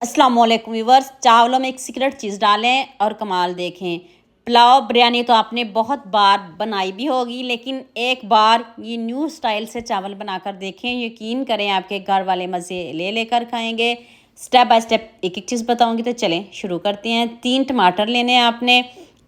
अस्सलाम वालेकुम व्यूवर्स। चावलों में एक सीक्रेट चीज़ डालें और कमाल देखें। पुलाव बिरयानी तो आपने बहुत बार बनाई भी होगी, लेकिन एक बार ये न्यू स्टाइल से चावल बनाकर देखें। यकीन करें आपके घर वाले मज़े ले लेकर खाएंगे। स्टेप बाय स्टेप एक एक चीज़ बताऊंगी, तो चलें शुरू करते हैं। 3 टमाटर लेने हैं आपने,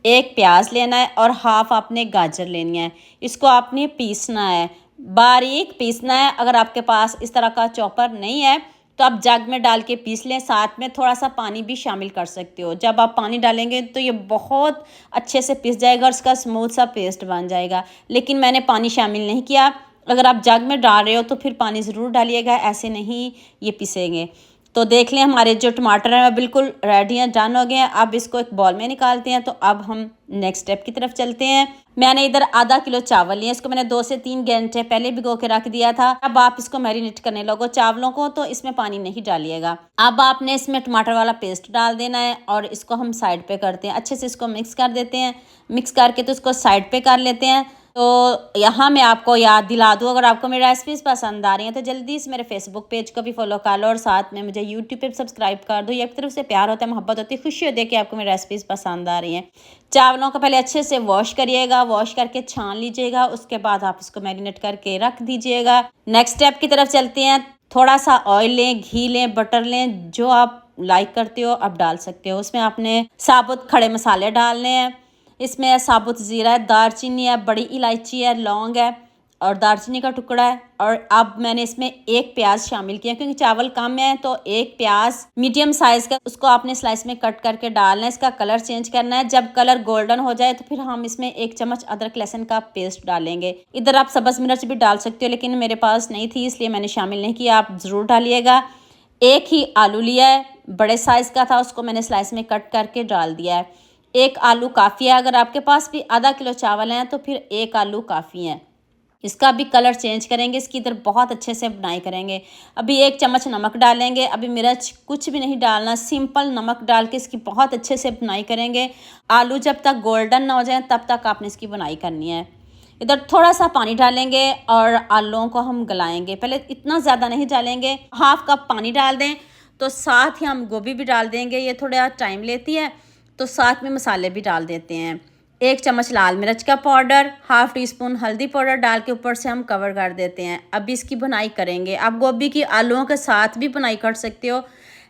1 प्याज लेना है और हाफ आपने गाजर लेनी है। इसको आपने पीसना है, बारीक पीसना है। अगर आपके पास इस तरह का चॉपर नहीं है तो आप जग में डाल के पीस लें, साथ में थोड़ा सा पानी भी शामिल कर सकते हो। जब आप पानी डालेंगे तो ये बहुत अच्छे से पिस जाएगा और इसका स्मूथ सा पेस्ट बन जाएगा। लेकिन मैंने पानी शामिल नहीं किया। अगर आप जग में डाल रहे हो तो फिर पानी ज़रूर डालिएगा, ऐसे नहीं ये पिसेंगे। तो देख लें हमारे जो टमाटर हैं वो बिल्कुल रेडी हैं, डन हो गए हैं। अब इसको एक बॉल में निकालते हैं। तो अब हम नेक्स्ट स्टेप की तरफ चलते हैं। मैंने इधर आधा किलो चावल लिए, इसको मैंने 2 से 3 घंटे पहले भिगो के रख दिया था। अब आप इसको मैरिनेट करने लगो चावलों को, तो इसमें पानी नहीं डालिएगा। अब आपने इसमें टमाटर वाला पेस्ट डाल देना है और इसको हम साइड पे करते हैं। अच्छे से इसको मिक्स कर देते हैं। मिक्स करके तो इसको साइड पे कर लेते हैं। तो यहाँ मैं आपको याद दिला दूँ, अगर आपको मेरी रेसिपीज़ पसंद आ रही हैं तो जल्दी से मेरे फेसबुक पेज को भी फॉलो कर लो और साथ में मुझे यूट्यूब पे सब्सक्राइब कर दो। ये एक तरफ से प्यार होता है, मोहब्बत होती है, खुशी होती है कि आपको मेरी रेसिपीज़ पसंद आ रही हैं। चावलों को पहले अच्छे से वॉश करिएगा, वॉश करके छान लीजिएगा। उसके बाद आप इसको मैरिनेट करके रख दीजिएगा। नेक्स्ट स्टेप की तरफ चलते हैं। थोड़ा सा ऑयल लें, घी लें, बटर लें, जो आप लाइक करते हो आप डाल सकते हो। उसमें आपने साबुत खड़े मसाले डालने हैं। इसमें साबुत ज़ीरा है, दालचीनी है, बड़ी इलायची है, लौंग है और दालचीनी का टुकड़ा है। और अब मैंने इसमें 1 प्याज शामिल किया, क्योंकि चावल कम है तो 1 प्याज मीडियम साइज़ का उसको आपने स्लाइस में कट करके डालना है। इसका कलर चेंज करना है। जब कलर गोल्डन हो जाए तो फिर हम इसमें 1 चम्मच अदरक लहसुन का पेस्ट डालेंगे। इधर आप सब्ज़ मिर्च भी डाल सकते हो, लेकिन मेरे पास नहीं थी इसलिए मैंने शामिल नहीं किया। आप ज़रूर डालिएगा। 1 ही आलू लिया है, बड़े साइज़ का था, उसको मैंने स्लाइस में कट करके डाल दिया है। 1 आलू काफ़ी है। अगर आपके पास भी आधा किलो चावल हैं तो फिर 1 आलू काफ़ी है। इसका भी कलर चेंज करेंगे, इसकी इधर बहुत अच्छे से बुनाई करेंगे। अभी 1 चम्मच नमक डालेंगे। अभी मिर्च कुछ भी नहीं डालना, सिंपल नमक डाल के इसकी बहुत अच्छे से बुनाई करेंगे। आलू जब तक गोल्डन ना हो जाए तब तक आपने इसकी बुनाई करनी है। इधर थोड़ा सा पानी डालेंगे और आलूओं को हम गलाएंगे। पहले इतना ज़्यादा नहीं डालेंगे, हाफ कप पानी डाल दें। तो साथ ही हम गोभी भी डाल देंगे, ये थोड़ा टाइम लेती है। तो साथ में मसाले भी डाल देते हैं। 1 चम्मच लाल मिर्च का पाउडर, हाफ टी स्पून हल्दी पाउडर डाल के ऊपर से हम कवर कर देते हैं। अब इसकी बुनाई करेंगे। आप गोभी की आलूओं के साथ भी बुनाई कर सकते हो,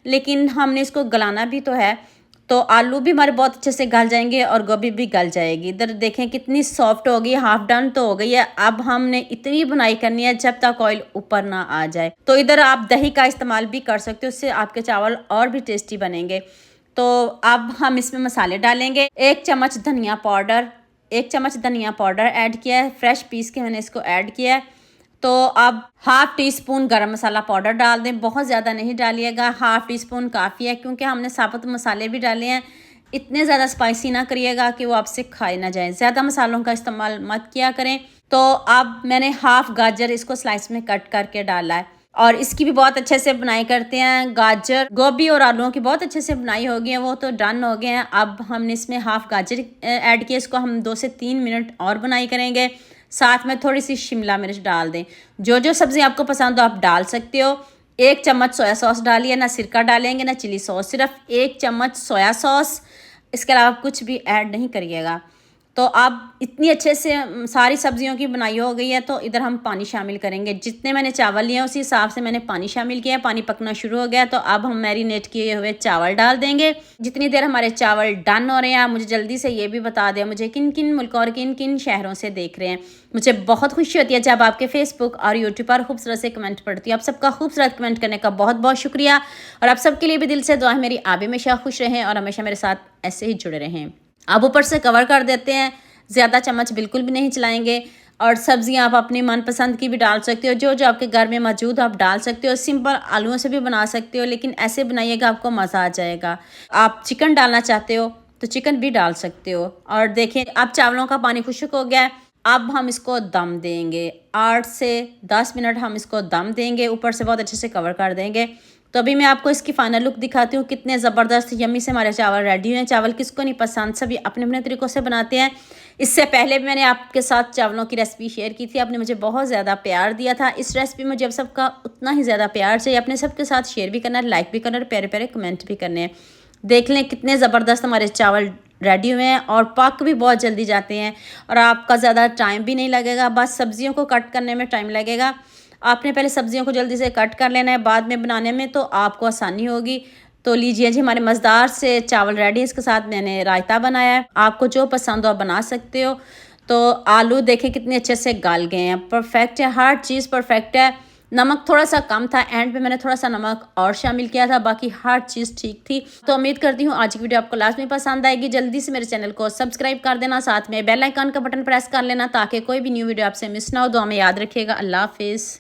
लेकिन हमने इसको गलाना भी तो है। तो आलू भी हमारे बहुत अच्छे से गल जाएंगे और गोभी भी गल जाएगी। इधर देखें कितनी सॉफ्ट हो गई, हाफ डन तो हो गई है। अब हमने इतनी बुनाई करनी है जब तक ऑयल ऊपर ना आ जाए। तो इधर आप दही का इस्तेमाल भी कर सकते हो, उससे आपके चावल और भी टेस्टी बनेंगे। तो अब हम इसमें मसाले डालेंगे। 1 चम्मच धनिया पाउडर, 1 चम्मच धनिया पाउडर ऐड किया है, फ्रेश पीस के मैंने इसको ऐड किया है। तो अब हाफ टी स्पून गरम मसाला पाउडर डाल दें, बहुत ज़्यादा नहीं डालिएगा, हाफ टी स्पून काफ़ी है, क्योंकि हमने साबुत मसाले भी डाले हैं। इतने ज़्यादा स्पाइसी ना करिएगा कि वो आपसे खाए ना जाए, ज़्यादा मसालों का इस्तेमाल मत किया करें। तो अब मैंने हाफ गाजर इसको स्लाइस में कट करके डाला है और इसकी भी बहुत अच्छे से बुनाई करते हैं। गाजर, गोभी और आलूओं की बहुत अच्छे से बुनाई हो गई है, वो तो डन हो गए हैं। अब हमने इसमें हाफ गाजर ऐड किया, इसको हम 2 से 3 मिनट और बुनाई करेंगे। साथ में थोड़ी सी शिमला मिर्च डाल दें। जो जो सब्ज़ी आपको पसंद हो आप डाल सकते हो। 1 चम्मच सोया सॉस डालिए, ना सिरका डालेंगे ना चिली सॉस, सिर्फ 1 चम्मच सोया सॉस, इसके अलावा कुछ भी ऐड नहीं करिएगा। तो अब इतनी अच्छे से सारी सब्जियों की बुनाई हो गई है। तो इधर हम पानी शामिल करेंगे। जितने मैंने चावल लिए हैं उसी हिसाब से मैंने पानी शामिल किया है। पानी पकना शुरू हो गया तो अब हम मैरिनेट किए हुए चावल डाल देंगे। जितनी देर हमारे चावल डन हो रहे हैं, आप मुझे जल्दी से ये भी बता दें मुझे किन किन मुल्कों और किन किन शहरों से देख रहे हैं। मुझे बहुत खुशी होती है जब आपके फेसबुक और यूट्यूब पर खूबसूरत से कमेंट पढ़ती हूँ। आप सबका खूबसूरत कमेंट करने का बहुत बहुत शुक्रिया। और आप सबके लिए भी दिल से दुआ है मेरी, आप हमेशा खुश रहें और हमेशा मेरे साथ ऐसे ही जुड़े रहें। अब ऊपर से कवर कर देते हैं, ज़्यादा चम्मच बिल्कुल भी नहीं चलाएंगे। और सब्जियां आप अपनी मनपसंद की भी डाल सकते हो, जो जो आपके घर में मौजूद आप डाल सकते हो। सिंपल आलूओं से भी बना सकते हो, लेकिन ऐसे बनाइएगा आपको मज़ा आ जाएगा। आप चिकन डालना चाहते हो तो चिकन भी डाल सकते हो। और देखें अब चावलों का पानी खुश्क हो गया है। अब हम इसको दम देंगे, 8 से 10 मिनट हम इसको दम देंगे, ऊपर से बहुत अच्छे से कवर कर देंगे। तो अभी मैं आपको इसकी फाइनल लुक दिखाती हूँ। कितने ज़बरदस्त यम्मी से हमारे चावल रेडी हुए हैं। चावल किसको नहीं पसंद, सभी अपने अपने तरीक़ों से बनाते हैं। इससे पहले भी मैंने आपके साथ चावलों की रेसिपी शेयर की थी, आपने मुझे बहुत ज़्यादा प्यार दिया था। इस रेसिपी में मुझे अब सबका उतना ही ज़्यादा प्यार चाहिए, अपने सबके साथ शेयर भी करना है, लाइक भी करना है, प्यारे प्यारे कमेंट भी करने हैं। देख लें कितने ज़बरदस्त हमारे चावल रेडी हुए हैं और पक भी बहुत जल्दी जाते हैं और आपका ज़्यादा टाइम भी नहीं लगेगा। बस सब्जियों को कट करने में टाइम लगेगा। आपने पहले सब्जियों को जल्दी से कट कर लेना है, बाद में बनाने में तो आपको आसानी होगी। तो लीजिए जी, हमारे मज़ेदार से चावल रेडी है। इसके साथ मैंने रायता बनाया है, आपको जो पसंद हो आप बना सकते हो। तो आलू देखें कितने अच्छे से गल गए हैं, परफेक्ट है, हर चीज़ परफेक्ट है। नमक थोड़ा सा कम था, एंड पे मैंने थोड़ा सा नमक और शामिल किया था, बाकी हर चीज़ ठीक थी। तो उम्मीद करती हूँ आज की वीडियो आपको लास्ट में पसंद आएगी। जल्दी से मेरे चैनल को सब्सक्राइब कर देना, साथ में बेल आइकन का बटन प्रेस कर लेना ताकि कोई भी न्यू वीडियो आपसे मिस ना हो। तो हमें याद रखिएगा। अल्लाह हाफिज़।